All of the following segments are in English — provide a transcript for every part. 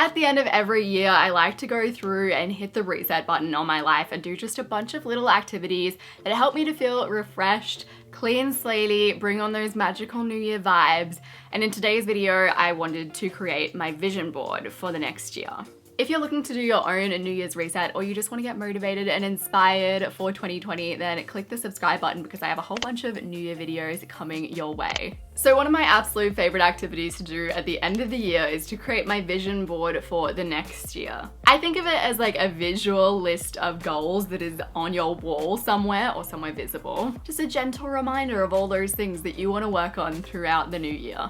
At the end of every year, I like to go through and hit the reset button on my life and do just a bunch of little activities that help me to feel refreshed, clean slaty, bring on those magical New Year vibes. And in today's video, I wanted to create my vision board for the next year. If you're looking to do your own New Year's reset, or you just want to get motivated and inspired for 2020, then click the subscribe button because I have a whole bunch of New Year videos coming your way. So one of my absolute favorite activities to do at the end of the year is to create my vision board for the next year. I think of it as like a visual list of goals that is on your wall somewhere or somewhere visible. Just a gentle reminder of all those things that you want to work on throughout the new year.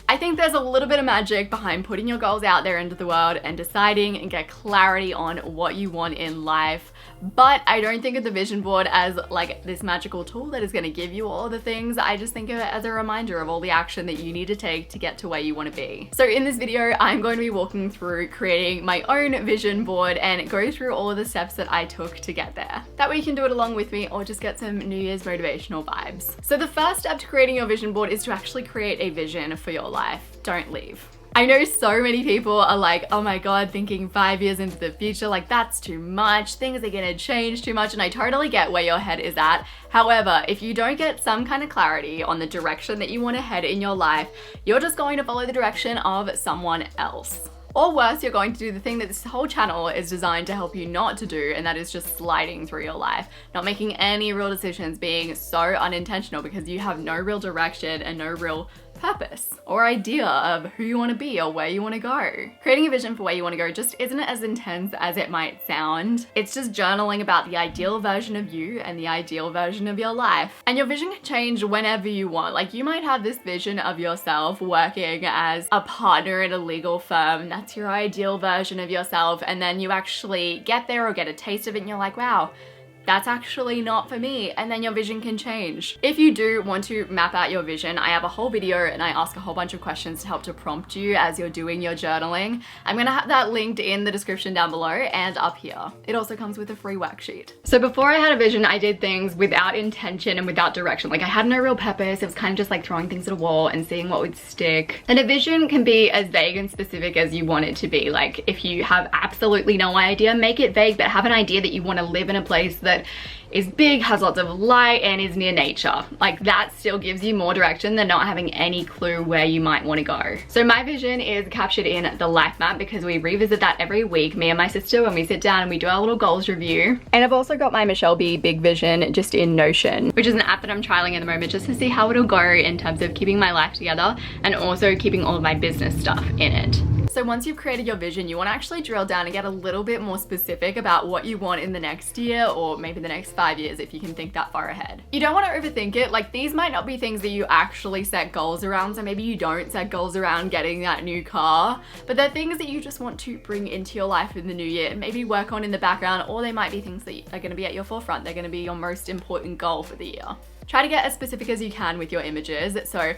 I think there's a little bit of magic behind putting your goals out there into the world and deciding and get clarity on what you want in life. But I don't think of the vision board as like this magical tool that is going to give you all the things. I just think of it as a reminder of all the action that you need to take to get to where you want to be. So in this video, I'm going to be walking through creating my own vision board and go through all of the steps that I took to get there. That way you can do it along with me or just get some New Year's motivational vibes. So the first step to creating your vision board is to actually create a vision for your life. Don't leave. I know so many people are like, oh my God, thinking 5 years into the future, like that's too much, things are gonna change too much, and I totally get where your head is at. However, if you don't get some kind of clarity on the direction that you wanna head in your life, you're just going to follow the direction of someone else. Or worse, you're going to do the thing that this whole channel is designed to help you not to do, and that is just sliding through your life, not making any real decisions, being so unintentional because you have no real direction and no real purpose or idea of who you want to be or where you want to go. Creating a vision for where you want to go just isn't as intense as it might sound. It's just journaling about the ideal version of you and the ideal version of your life. And your vision can change whenever you want. Like you might have this vision of yourself working as a partner in a legal firm. That's your ideal version of yourself. And then you actually get there or get a taste of it and you're like, wow, that's actually not for me, and then your vision can change. If you do want to map out your vision, I have a whole video and I ask a whole bunch of questions to help to prompt you as you're doing your journaling. I'm gonna have that linked in the description down below and up here. It also comes with a free worksheet. So before I had a vision, I did things without intention and without direction. Like I had no real purpose. It was kind of just like throwing things at a wall and seeing what would stick. And a vision can be as vague and specific as you want it to be. Like if you have absolutely no idea, make it vague, but have an idea that you want to live in a place that is big, has lots of light, and is near nature. Like that still gives you more direction than not having any clue where you might want to go. So my vision is captured in the life map because we revisit that every week, me and my sister, when we sit down and we do our little goals review. And I've also got my muchelleb big vision just in Notion, which is an app that I'm trialing at the moment just to see how it'll go in terms of keeping my life together and also keeping all of my business stuff in it. So once you've created your vision, you want to actually drill down and get a little bit more specific about what you want in the next year or maybe the next 5 years if you can think that far ahead. You don't want to overthink it. Like these might not be things that you actually set goals around, so maybe you don't set goals around getting that new car, but they're things that you just want to bring into your life in the new year and maybe work on in the background, or they might be things that are going to be at your forefront. They're going to be your most important goal for the year. Try to get as specific as you can with your images. So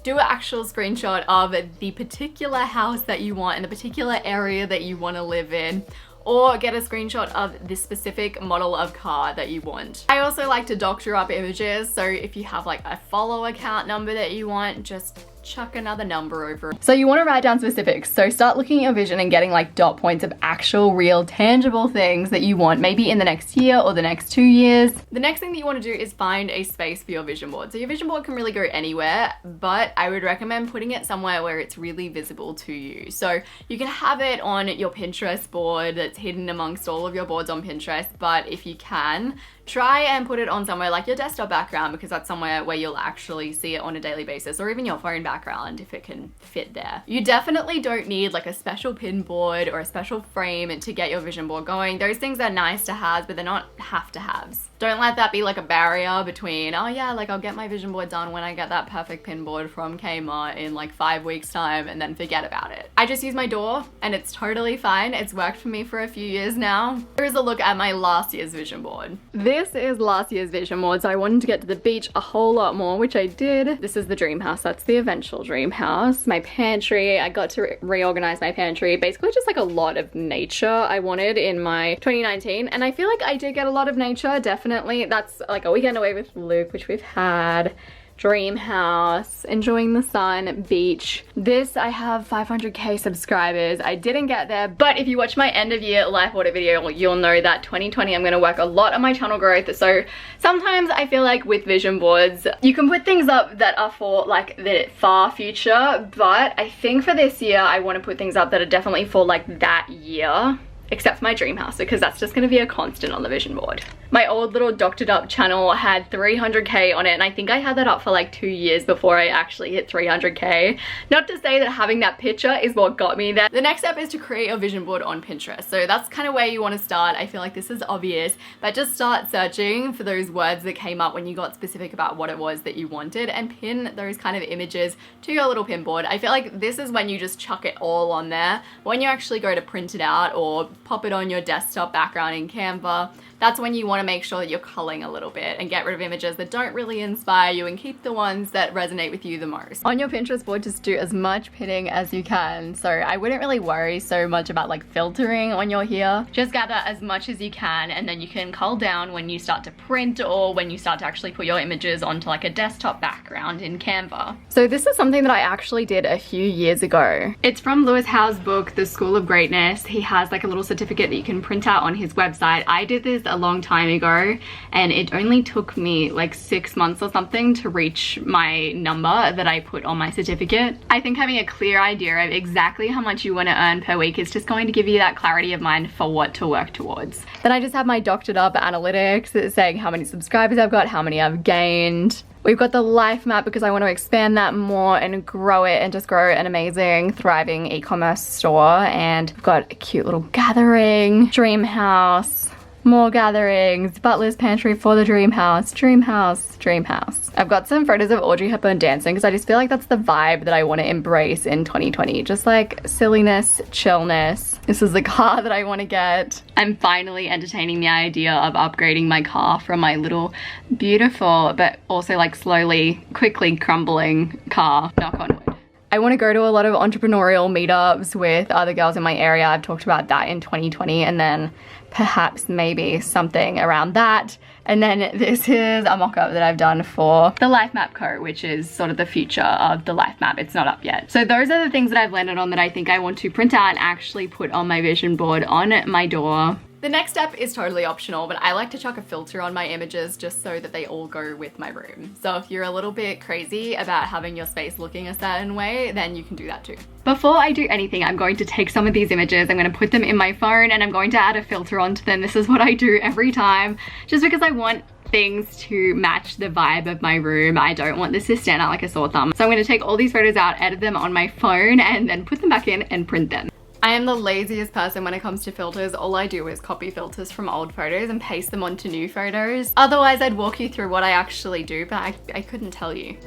do an actual screenshot of the particular house that you want in the particular area that you want to live in, or get a screenshot of the specific model of car that you want. I also like to doctor up images, so if you have like a follow account number that you want, just chuck another number over. So you want to write down specifics. So start looking at your vision and getting like dot points of actual, real, tangible things that you want maybe in the next year or the next 2 years. The next thing that you want to do is find a space for your vision board. So your vision board can really go anywhere, but I would recommend putting it somewhere where it's really visible to you. So you can have it on your Pinterest board that's hidden amongst all of your boards on Pinterest, but if you can, try and put it on somewhere like your desktop background because that's somewhere where you'll actually see it on a daily basis, or even your phone background if it can fit there. You definitely don't need like a special pin board or a special frame to get your vision board going. Those things are nice to have, but they're not have to haves. Don't let that be like a barrier between, oh yeah, like I'll get my vision board done when I get that perfect pin board from Kmart in like 5 weeks time and then forget about it. I just use my door and it's totally fine. It's worked for me for a few years now. Here's a look at my last year's vision board. This is last year's vision board. So I wanted to get to the beach a whole lot more, which I did. This is the dream house. That's the eventual dream house. My pantry, I got to reorganize my pantry. Basically just like a lot of nature I wanted in my 2019. And I feel like I did get a lot of nature, definitely. That's like a weekend away with Luke, which we've had. dream house, enjoying the sun, beach. This, I have 500k subscribers. I didn't get there, but if you watch my end of year life audit video, you'll know that 2020 I'm going to work a lot on my channel growth. So sometimes I feel like with vision boards, you can put things up that are for like the far future, but I think for this year, I want to put things up that are definitely for like that year. Except for my dream house, because that's just going to be a constant on the vision board. My old little Doctored Up channel had 300k on it, and I think I had that up for like 2 years before I actually hit 300k. Not to say that having that picture is what got me there. The next step is to create a vision board on Pinterest. So that's kind of where you want to start. I feel like this is obvious, but just start searching for those words that came up when you got specific about what it was that you wanted, and pin those kind of images to your little pin board. I feel like this is when you just chuck it all on there. When you actually go to print it out or pop it on your desktop background in Canva, that's when you want to make sure that you're culling a little bit and get rid of images that don't really inspire you and keep the ones that resonate with you the most. On your Pinterest board, just do as much pinning as you can. So I wouldn't really worry so much about like filtering on your here. Just gather as much as you can, and then you can cull down when you start to print or when you start to actually put your images onto like a desktop background in Canva. So this is something that I actually did a few years ago. It's from Lewis Howes' book, The School of Greatness. He has like a little certificate that you can print out on his website. I did this a long time ago, and it only took me like 6 months or something to reach my number that I put on my certificate. I think having a clear idea of exactly how much you want to earn per week is just going to give you that clarity of mind for what to work towards. Then I just have my Doctored Up analytics saying how many subscribers I've got, how many I've gained. We've got the life map because I want to expand that more and grow it and just grow an amazing, thriving e-commerce store. And we've got a cute little gathering, dream house, more gatherings, butler's pantry for the dream house, dream house, dream house. I've got some photos of Audrey Hepburn dancing because I just feel like that's the vibe that I want to embrace in 2020. Just like silliness, chillness. This is the car that I want to get. I'm finally entertaining the idea of upgrading my car from my little beautiful but also like slowly, quickly crumbling car, knock on wood. I want to go to a lot of entrepreneurial meetups with other girls in my area. I've talked about that in 2020, and then perhaps maybe something around that. And then this is a mock-up that I've done for the Life Map Co, which is sort of the future of the Life Map. It's not up yet. So those are the things that I've landed on that I think I want to print out and actually put on my vision board on my door. The next step is totally optional, but I like to chuck a filter on my images just so that they all go with my room. So if you're a little bit crazy about having your space looking a certain way, then you can do that too. Before I do anything, I'm going to take some of these images, I'm going to put them in my phone, and I'm going to add a filter onto them. This is what I do every time, just because I want things to match the vibe of my room. I don't want this to stand out like a sore thumb. So I'm going to take all these photos out, edit them on my phone, and then put them back in and print them. I am the laziest person when it comes to filters. All I do is copy filters from old photos and paste them onto new photos. Otherwise, I'd walk you through what I actually do, but I couldn't tell you.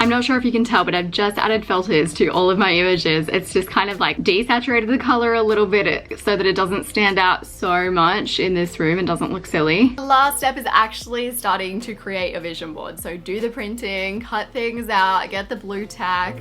I'm not sure if you can tell, but I've just added filters to all of my images. It's just kind of like desaturated the color a little bit so that it doesn't stand out so much in this room and doesn't look silly. The last step is actually starting to create a vision board. So do the printing, cut things out, get the blue tack.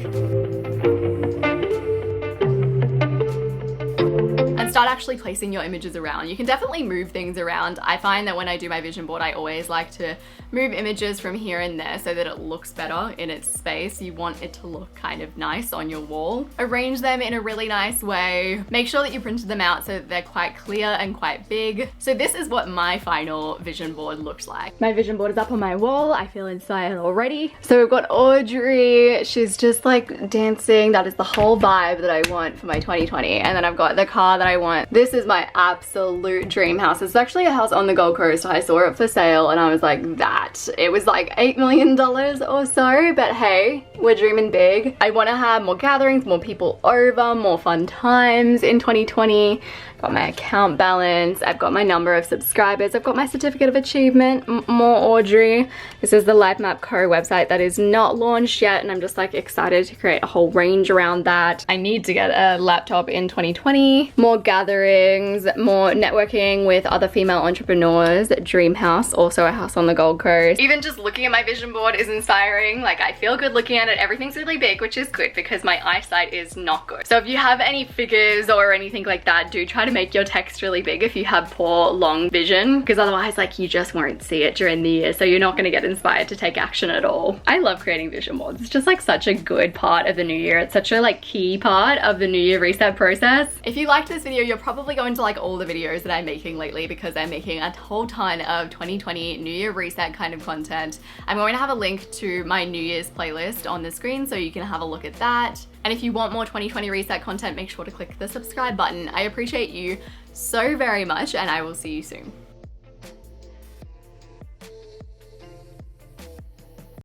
Start actually placing your images around. You can definitely move things around. I find that when I do my vision board, I always like to move images from here and there so that it looks better in its space. You want it to look kind of nice on your wall. Arrange them in a really nice way. Make sure that you printed them out so that they're quite clear and quite big. So this is what my final vision board looks like. My vision board is up on my wall. I feel inspired already. So we've got Audrey. She's just like dancing. That is the whole vibe that I want for my 2020. And then I've got the car that I want. This is my absolute dream house. It's actually a house on the Gold Coast. I saw it for sale and I was like, that. It was like $8 million or so, but hey, we're dreaming big. I want to have more gatherings, more people over, more fun times in 2020. Got my account balance, I've got my number of subscribers, I've got my certificate of achievement, more Audrey. This is the Life Map Co website that is not launched yet, and I'm just like excited to create a whole range around that. I need to get a laptop in 2020, more gatherings, more networking with other female entrepreneurs, dream house, also a house on the Gold Coast. Even just looking at my vision board is inspiring. Like, I feel good looking at it. Everything's really big, which is good because my eyesight is not good. So if you have any figures or anything like that, do try to make your text really big if you have poor long vision, because otherwise like you just won't see it during the year, so you're not going to get inspired to take action at all. I love creating vision boards. It's just like such a good part of the new year. It's such a like key part of the new year reset process. If you liked this video, you're probably going to like all the videos that I'm making lately, because I'm making a whole ton of 2020 new year reset kind of content. I'm going to have a link to my new year's playlist on the screen so you can have a look at that. And if you want more 2020 reset content, make sure to click the subscribe button. I appreciate you so very much, and I will see you soon.